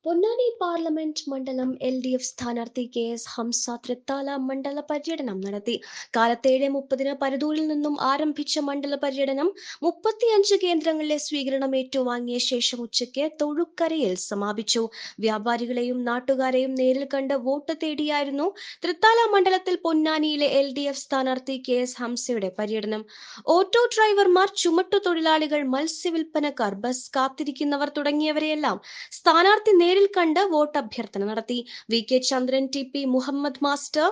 Ponnani parliament മണ്ഡലം LDF സ്ഥാനാർത്ഥി KS Hamza Thrithala മണ്ഡല പര്യടനം നടത്തി. കാലത്ത് 7:30 പരുതൂരിൽ നിന്നും ആരംഭിച്ച മണ്ഡല പര്യടനം 35 കേന്ദ്രങ്ങളിലെ സ്വീകരണം ഏറ്റുവാങ്ങിയ ശേഷം ഉച്ചയ്ക്ക് തൊഴുക്കരയിൽ സമാപിച്ചു. വ്യാപാരികളെയും നാട്ടുകാരെയും നേരിൽ കണ്ട് വോട്ട് തേടിയായിരുന്നു തൃത്താല മണ്ഡലത്തിൽ പൊന്നാനിയിലെ LDF സ്ഥാനാർത്ഥി KS ഹംസയുടെ പര്യടനം. ഓട്ടോ ഡ്രൈവർമാർ, ചുമട്ടുതൊഴിലാളികൾ, മത്സ്യവിൽപ്പനക്കാർ, ബസ് കാത്തിരിക്കുന്നവർ തുടങ്ങിയവരെയെല്ലാം സ്ഥാനാർത്ഥി നേരിൽ കണ്ട് വോട്ട് അഭ്യർത്ഥന നടത്തി. VK Chandran, TP Muhammad master,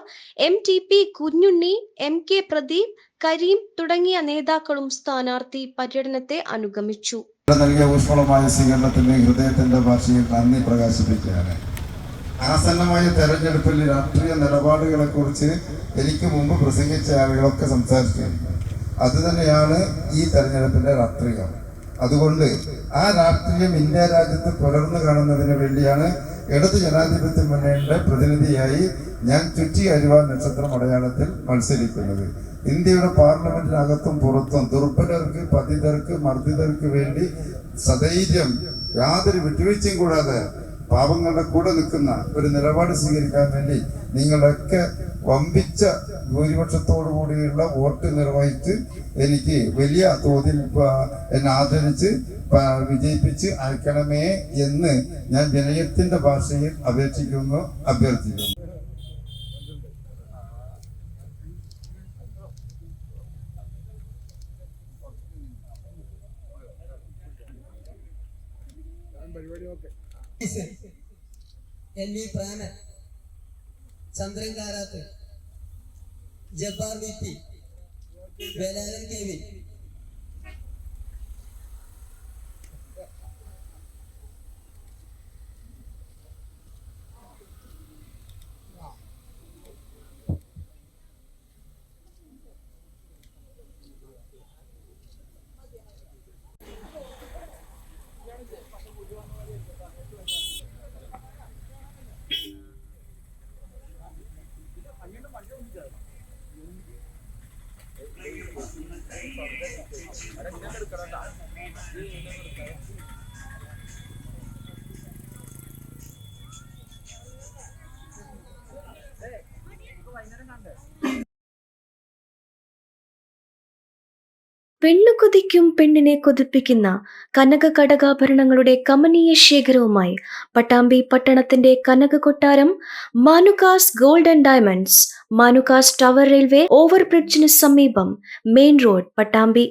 MTP Kunhunni, MK Pradeep, Kareem തുടങ്ങിയ നേതാക്കളും സ്ഥാനാർത്ഥി പര്യടനത്തെ അനുഗമിച്ചു. നൽകിയ ഊഷ്മളമായ സ്വീകരണത്തിന് ഹൃദയത്തിന്റെ ഭാഷയിൽ നന്ദി പ്രകാശിപ്പിക്കുകയാണ്. ആസന്നമായ തെരഞ്ഞെടുപ്പിൽ രാഷ്ട്രീയ നിലപാടുകളെ കുറിച്ച് എനിക്ക് മുമ്പ് പ്രസംഗിച്ച ആളുകളൊക്കെ സംസാരിച്ചിട്ടുണ്ട്. അതുതന്നെയാണ് ഈ തെരഞ്ഞെടുപ്പിന്റെ രാഷ്ട്രീയം. അതുകൊണ്ട് ആ രാഷ്ട്രീയം ഇന്ത്യ രാജ്യത്ത് പുലർന്നു കാണുന്നതിന് വേണ്ടിയാണ് ഇടതു ജനാധിപത്യ മുന്നണിയുടെ പ്രതിനിധിയായി ഞാൻ ചുറ്റി അരുവ നക്ഷത്രം അടയാളത്തിൽ മത്സരിക്കുന്നത്. ഇന്ത്യയുടെ പാർലമെന്റിനകത്തും പുറത്തും ദുർബലർക്ക്, പതിതർക്ക്, മർദ്ദിതർക്ക് വേണ്ടി സധൈര്യം യാതൊരു വിട്ടുവീഴ്ചയും കൂടാതെ പാപങ്ങളുടെ കൂടെ നിൽക്കുന്ന ഒരു നിലപാട് സ്വീകരിക്കാൻ വേണ്ടി നിങ്ങളൊക്കെ വമ്പിച്ച ഭൂരിപക്ഷത്തോടു കൂടിയുള്ള വോട്ട് നിർവഹിച്ച് എനിക്ക് വലിയ തോതിൽ എന്നെ ആദരിച്ച് വിജയിപ്പിച്ച് അയക്കണമേ എന്ന് ഞാൻ വിനയത്തിന്റെ ഭാഷയിൽ അപേക്ഷിക്കുന്നു, അഭ്യർത്ഥിക്കുന്നു. ചന്ദ്രൻ കാരാത്ത്, ജബ്ബാർ VP, വേലാലൻ KV, പെണ്ണു കൊതിക്കും പെണ്ണിനെ കൊതിപ്പിക്കുന്ന കനക കടകാഭരണങ്ങളുടെ കമനീയ ശേഖരവുമായി പട്ടാമ്പി പട്ടണത്തിന്റെ കനക കൊട്ടാരം Manukas gold and diamonds, Manukas tower railway ഓവർബ്രിഡ്ജിന് സമീപം, മെയിൻ റോഡ്, പട്ടാമ്പി.